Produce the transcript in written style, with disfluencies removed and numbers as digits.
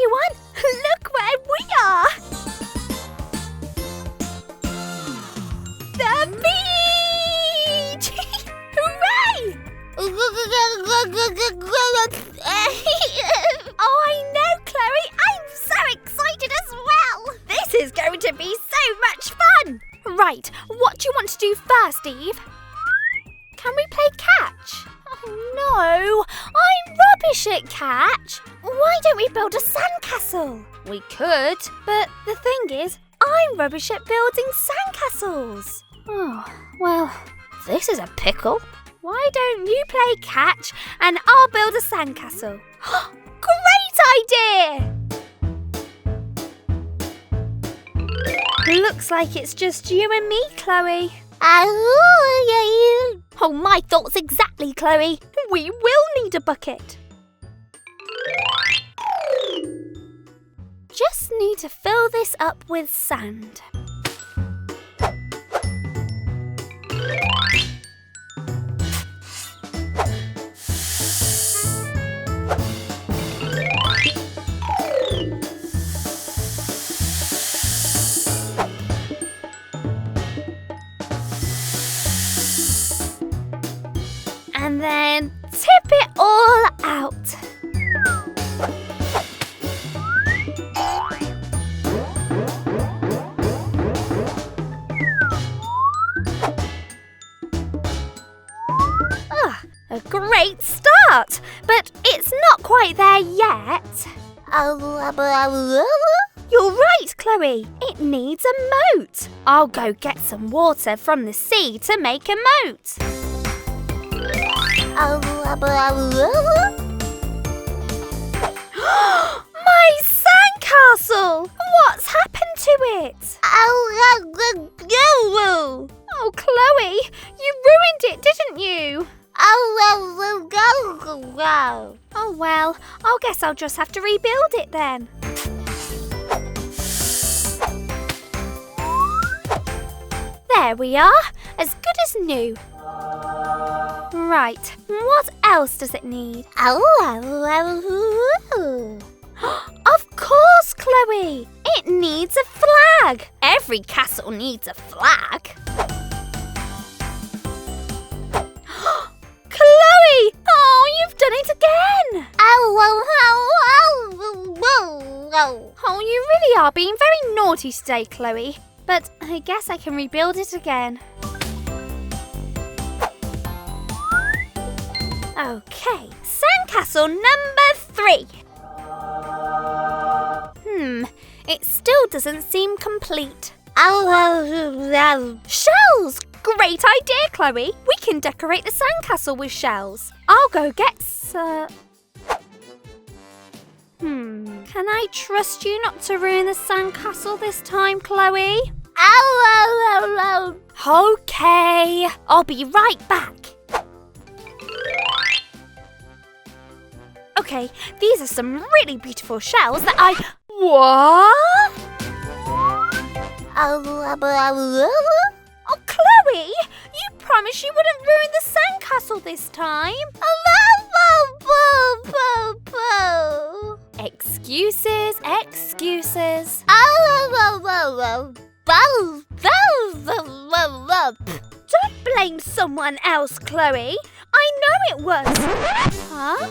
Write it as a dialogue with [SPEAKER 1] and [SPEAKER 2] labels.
[SPEAKER 1] everyone! Look where we are! The beach! Hooray! Oh, I know, Chloe! I'm so excited as well! This is going to be so much fun! Right, what do you want to do first, Eve? Can we play catch? Oh no, I'm rubbish at catch. Why don't we build a sandcastle? We could, but the thing is, I'm rubbish at building sandcastles. Oh, well, this is a pickle. Why don't you play catch and I'll build a sandcastle? Great idea! Looks like it's just you and me, Chloe. Oh, my thoughts exactly, Chloe. We will need a bucket. Just need to fill this up with sand. And then tip it all out. A great start, but it's not quite there yet. You're right, Chloe. It needs a moat. I'll go get some water from the sea to make a moat. My sandcastle! What's happened to it? Oh, Chloe, you ruined it, didn't you? Oh, well, I guess I'll just have to rebuild it then. There we are, as good as new. Right, what else does it need? Of course, Chloe! It needs a flag! Every castle needs a flag. Chloe! Oh, you've done it again! Oh, you really are being very naughty today, Chloe. But I guess I can rebuild it again. Okay, sandcastle number 3. It still doesn't seem complete. Shells! Great idea, Chloe. We can decorate the sandcastle with shells. I'll go get Can I trust you not to ruin the sandcastle this time, Chloe? Okay, I'll be right back. Okay, these are some really beautiful shells that I... What? Oh, Chloe, you promised you wouldn't ruin the sandcastle this time. Excuses, excuses. Don't blame someone else, Chloe. I know it was. Huh?